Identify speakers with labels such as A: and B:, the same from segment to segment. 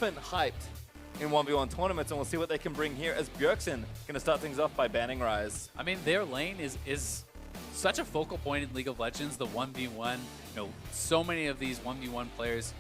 A: often hyped in 1v1 tournaments, and we'll see what they can bring here as Bjergsen going to start things off by banning Rise.
B: I mean, their lane is such a focal point in League of Legends, the 1v1. You know, so many of these 1v1 players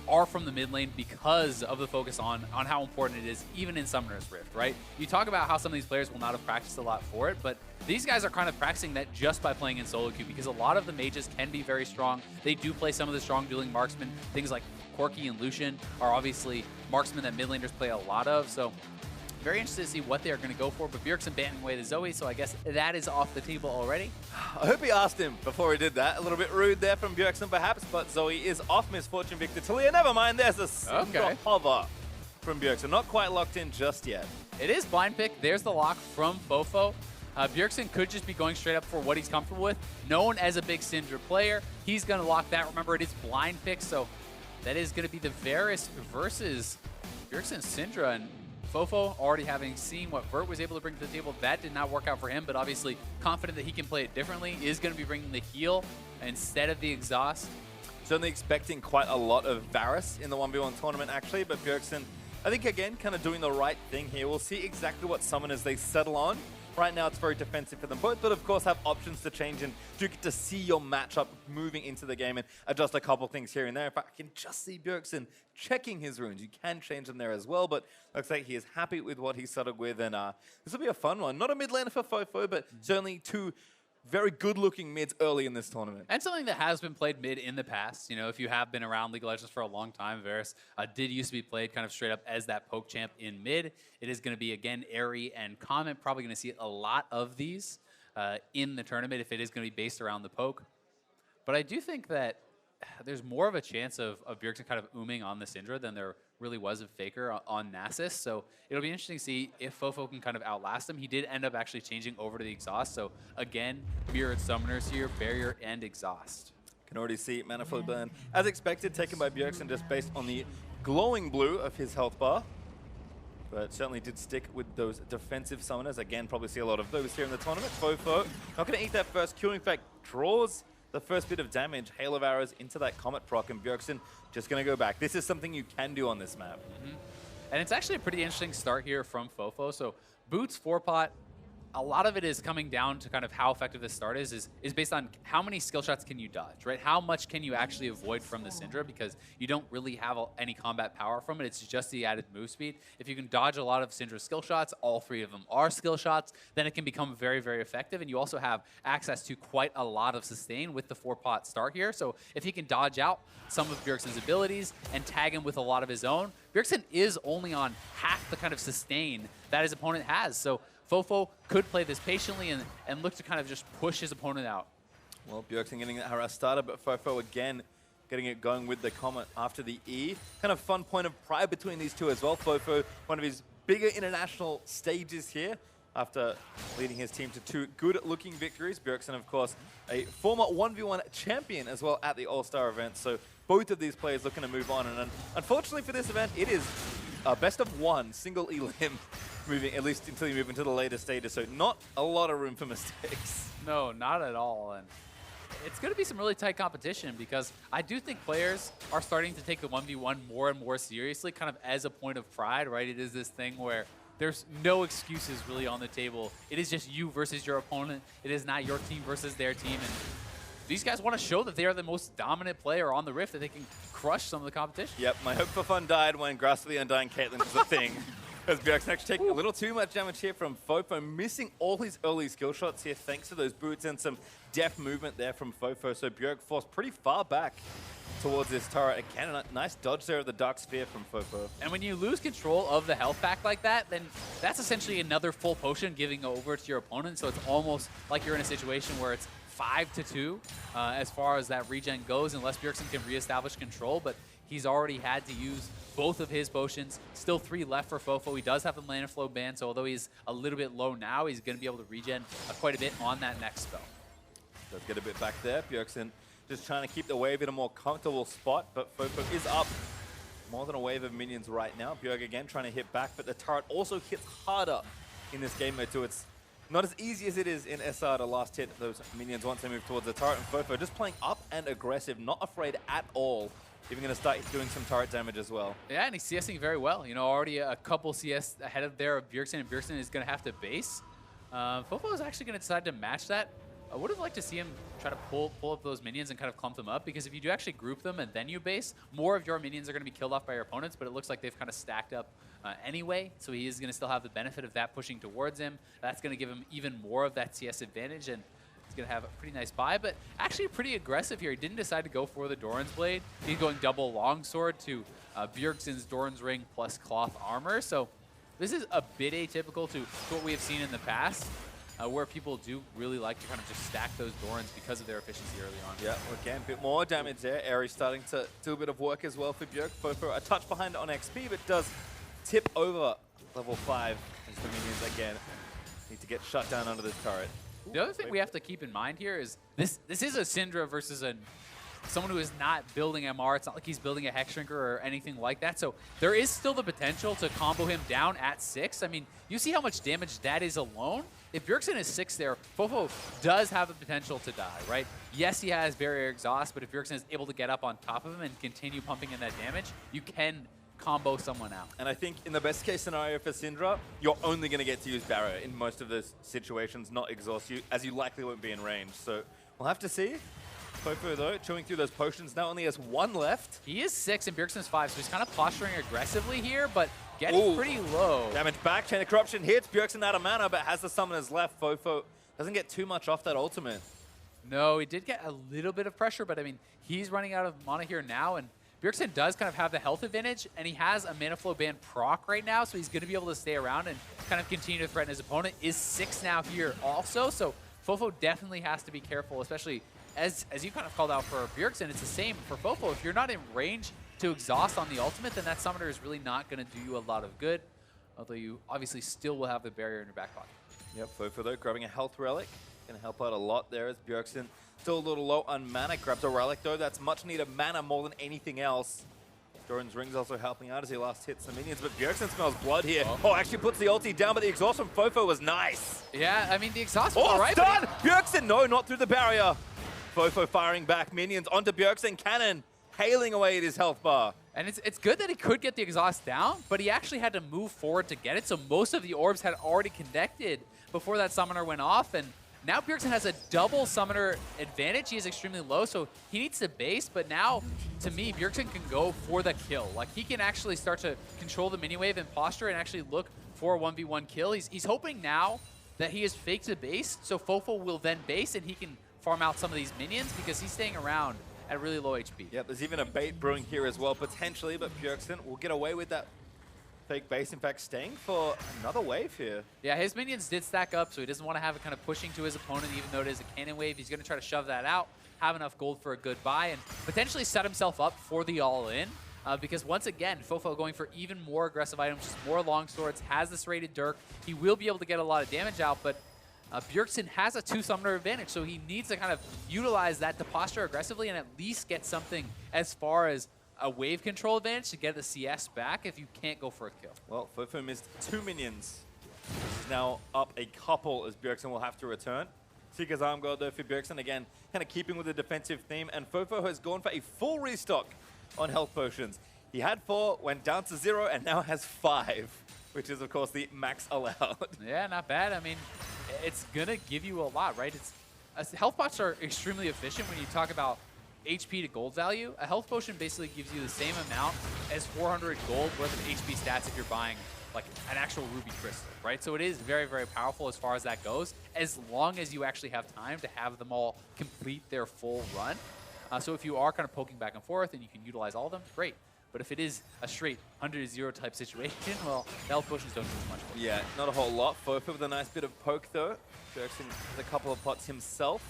B: are from the mid lane because of the focus on how important it is, even in Summoner's Rift, right? You talk about how some of these players will not have practiced a lot for it, but these guys are kind of practicing that just by playing in solo queue, because a lot of the mages can be very strong. They do play some of the strong dueling marksmen. Things like Corki and Lucian are obviously marksmen that mid laners play a lot of, so very interested to see what they are going to go for, but Bjergsen banning away the Zoe, so I guess that is off the table already.
A: I hope he asked him before he did that. A little bit rude there from Bjergsen perhaps, but Zoe is off. Misfortune Victor Talia. Never mind, there's a single hover from Bjergsen. Not quite locked in just yet.
B: It is blind pick. There's the lock from FoFo. Bjergsen could just be going straight up for what he's comfortable with. Known as a big Syndra player, he's going to lock that. Remember, it is blind pick, so that is going to be the Varus versus Bjergsen Syndra. And FoFo already having seen what Vert was able to bring to the table, that did not work out for him, but obviously confident that he can play it differently, is going to be bringing the heal instead of the exhaust.
A: Certainly expecting quite a lot of Varus in the 1v1 tournament actually, but Bjergsen, I think again, kind of doing the right thing here. We'll see exactly what summoners they settle on. Right now it's very defensive for them both, but of course have options to change and do get to see your matchup moving into the game and adjust a couple things here and there. If I can just see Bjergsen checking his runes, you can change them there as well, but looks like he is happy with what he settled with, and this will be a fun one. Not a mid laner for FoFo, but certainly two very good-looking mids early in this tournament.
B: And something that has been played mid in the past. You know, if you have been around League of Legends for a long time, Varus did used to be played kind of straight up as that poke champ in mid. It is going to be, again, Airy and Comet. Probably going to see a lot of these in the tournament if it is going to be based around the poke. But I do think that there's more of a chance of Bjergsen kind of ooming on the Syndra than there really was of Faker on Nasus. So it'll be interesting to see if FoFo can kind of outlast him. He did end up actually changing over to the exhaust. So again, mirrored summoners here, barrier and exhaust.
A: Can already see Manifold Burn, as expected, taken by Bjergsen just based on the glowing blue of his health bar. But certainly did stick with those defensive summoners. Again, probably see a lot of those here in the tournament. FoFo not going to eat that first Q. In fact, draws the first bit of damage, Hail of Arrows into that Comet proc, and Bjergsen just going to go back. This is something you can do on this map.
B: And it's actually a pretty interesting start here from FoFo. So Boots 4-pot, a lot of it is coming down to kind of how effective this start is based on how many skill shots can you dodge, right? How much can you actually avoid from the Syndra, because you don't really have any combat power from it. It's just the added move speed. If you can dodge a lot of Syndra's skill shots, all three of them are skill shots, then it can become very, very effective. And you also have access to quite a lot of sustain with the 4-pot start here. So if he can dodge out some of Bjergsen's abilities and tag him with a lot of his own, Bjergsen is only on half the kind of sustain that his opponent has. So FoFo could play this patiently and look to kind of just push his opponent out.
A: Well, Bjergsen getting that harass started, but FoFo again getting it going with the Comet after the E. Kind of fun point of pride between these two as well. FoFo, one of his bigger international stages here after leading his team to two good-looking victories. Bjergsen, of course, a former 1v1 champion as well at the All-Star event. So both of these players looking to move on. And unfortunately for this event, it is best of one, single elim moving, at least until you move into the later stages. So not a lot of room for mistakes.
B: No, not at all. And it's going to be some really tight competition, because I do think players are starting to take the 1v1 more and more seriously, kind of as a point of pride, right? It is this thing where there's no excuses really on the table. It is just you versus your opponent. It is not your team versus their team. And these guys want to show that they are the most dominant player on the Rift, that they can crush some of the competition.
A: Yep, my hope for fun died when Grasp of the Undying Caitlyn was a thing. As Bjergsen actually taking a little too much damage here from FoFo, missing all his early skill shots here thanks to those boots and some deft movement there from FoFo. So Bjerg forced pretty far back towards this turret. Again, a nice dodge there of the Dark Sphere from FoFo.
B: And when you lose control of the health pack like that, then that's essentially another full potion giving over to your opponent. So it's almost like you're in a situation where it's 5-2 as far as that regen goes, unless Bjergsen can reestablish control. But he's already had to use both of his potions. Still 3 left for FoFo. He does have the mana flow ban, so although he's a little bit low now, he's going to be able to regen quite a bit on that next spell.
A: Does get a bit back there. Bjergsen just trying to keep the wave in a more comfortable spot, but FoFo is up more than a wave of minions right now. Bjerg again trying to hit back, but the turret also hits harder in this game mode too. It's not as easy as it is in SR to last hit those minions once they move towards the turret, and FoFo just playing up and aggressive, not afraid at all even going to start doing some turret damage as well.
B: Yeah, and he's CSing very well. You know, already a couple CS ahead of there of Bjergsen, and Bjergsen is going to have to base. FoFo is actually going to decide to match that. I would have liked to see him try to pull up those minions and kind of clump them up, because if you do actually group them and then you base, more of your minions are going to be killed off by your opponents, but it looks like they've kind of stacked up anyway, so he is going to still have the benefit of that pushing towards him. That's going to give him even more of that CS advantage, and he's going to have a pretty nice buy, but actually pretty aggressive here. He didn't decide to go for the Doran's Blade. He's going double longsword to Bjergsen's Doran's Ring plus cloth armor, so this is a bit atypical to what we have seen in the past. Where people do really like to kind of just stack those Dorans because of their efficiency early on.
A: Yeah, well, again, a bit more damage there. Aries starting to do a bit of work as well for Bjerg. FoFo a touch behind on XP, but does tip over level 5 as the minions again need to get shut down under this turret.
B: The other thing we have to keep in mind here is this is a Syndra versus someone who is not building MR. It's not like he's building a Hex Shrinker or anything like that. So there is still the potential to combo him down at 6. I mean, you see how much damage that is alone? If Bjergsen is 6 there, FoFo does have the potential to die, right? Yes, he has barrier exhaust, but if Bjergsen is able to get up on top of him and continue pumping in that damage, you can combo someone out.
A: And I think in the best case scenario for Syndra, you're only going to get to use barrier in most of those situations, not exhaust you, as you likely won't be in range. So we'll have to see. FoFo, though, chewing through those potions, now only has 1 left.
B: He is 6 and Bjergsen's 5, so he's kind of posturing aggressively here, but getting pretty low.
A: Damage back, Chain of Corruption hits, Bjergsen out of mana, but has the summoners left. FoFo doesn't get too much off that ultimate.
B: No, he did get a little bit of pressure, but I mean, he's running out of mana here now, and Bjergsen does kind of have the health advantage, and he has a Mana Flow Band proc right now, so he's going to be able to stay around and kind of continue to threaten his opponent. Is 6 now here also, so FoFo definitely has to be careful, especially as you kind of called out for Bjergsen. It's the same for FoFo. If you're not in range to exhaust on the ultimate, then that summoner is really not going to do you a lot of good, although you obviously still will have the barrier in your back pocket.
A: Yep, FoFo though, grabbing a health relic. Going to help out a lot there as Bjergsen still a little low on mana. Grabs a relic though, that's much needed mana more than anything else. Doran's Ring's also helping out as he last hits some minions, but Bjergsen smells blood here. Oh, actually puts the ulti down, but the exhaust from FoFo was nice.
B: Yeah, I mean, the exhaust was alright.
A: Stun! Bjergsen, no, not through the barrier. FoFo firing back minions onto Bjergsen. Cannon hailing away at his health bar.
B: And it's good that he could get the exhaust down, but he actually had to move forward to get it, so most of the orbs had already connected before that summoner went off, and now Bjergsen has a double summoner advantage. He is extremely low, so he needs to base, but now, to me, Bjergsen can go for the kill. Like, he can actually start to control the mini-wave and posture and actually look for a 1v1 kill. He's hoping now that he has faked the base, so FoFo will then base, and he can farm out some of these minions because he's staying around at really low HP.
A: Yep, there's even a bait brewing here as well, potentially, but Bjergsen will get away with that fake base. In fact, staying for another wave here.
B: Yeah, his minions did stack up, so he doesn't want to have it kind of pushing to his opponent, even though it is a cannon wave. He's going to try to shove that out, have enough gold for a good buy, and potentially set himself up for the all-in. Because once again, FoFo going for even more aggressive items, just more long swords, has this rated Dirk. He will be able to get a lot of damage out, but Bjergsen has a 2-summoner advantage, so he needs to kind of utilize that to posture aggressively and at least get something as far as a wave control advantage to get the CS back if you can't go for a kill.
A: Well, FoFo missed 2 minions. He's now up a couple as Bjergsen will have to return. Seeker's Arm Guard though for Bjergsen, again, kind of keeping with the defensive theme, and FoFo has gone for a full restock on health potions. He had 4, went down to 0, and now has 5, which is, of course, the max allowed.
B: Yeah, not bad. I mean, it's going to give you a lot, right? Health pots are extremely efficient when you talk about HP to gold value. A health potion basically gives you the same amount as 400 gold worth of HP stats if you're buying like an actual ruby crystal, right? So it is very, very powerful as far as that goes, as long as you actually have time to have them all complete their full run. So if you are kind of poking back and forth and you can utilize all of them, great. But if it is a straight 100-0 type situation, well, the health potions don't do as much.
A: Yeah, not a whole lot. FoFo with a nice bit of poke though. Bjergsen has a couple of pots himself.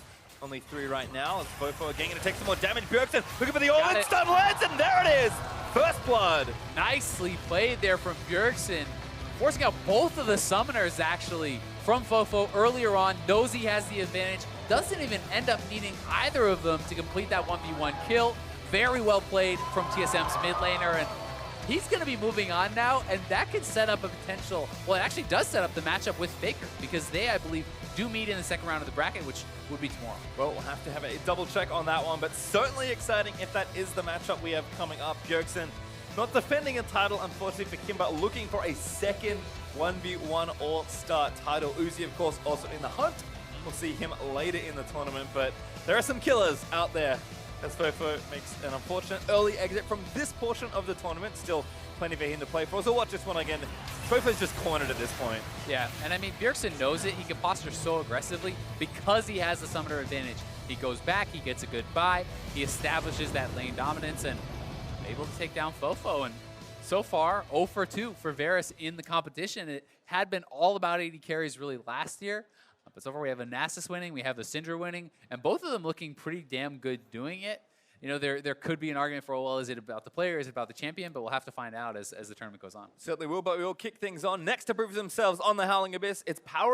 A: Only 3 right now. As FoFo again going to take some more damage. Bjergsen looking for the all-in stun lands, and there it is! First blood!
B: Nicely played there from Bjergsen. Forcing out both of the summoners, actually, from FoFo earlier on. Knows he has the advantage. Doesn't even end up needing either of them to complete that 1v1 kill. Very well played from TSM's mid laner, and he's going to be moving on now, and that could set up a potential, well, it actually does set up the matchup with Faker, because they, I believe, do meet in the second round of the bracket, which would be tomorrow.
A: Well, we'll have to have a double check on that one, but certainly exciting if that is the matchup we have coming up. Bjergsen not defending a title, unfortunately for Kimba, looking for a second 1v1 All-Star title. Uzi, of course, also in the hunt. We'll see him later in the tournament, but there are some killers out there as FoFo makes an unfortunate early exit from this portion of the tournament. Still plenty for him to play for. So watch this one again. FoFo's just cornered at this point.
B: Yeah, and I mean, Bjergsen knows it. He can posture so aggressively because he has the summoner advantage. He goes back, he gets a good buy, he establishes that lane dominance, and able to take down FoFo. And so far, 0 for 2 for Varus in the competition. It had been all about 80 carries really last year. But so far, we have a Nasus winning, we have the Syndra winning, and both of them looking pretty damn good doing it. You know, there could be an argument for, oh, well, is it about the player, is it about the champion? But we'll have to find out as the tournament goes on.
A: Certainly will, but we will kick things on. Next to prove themselves on the Howling Abyss, it's Power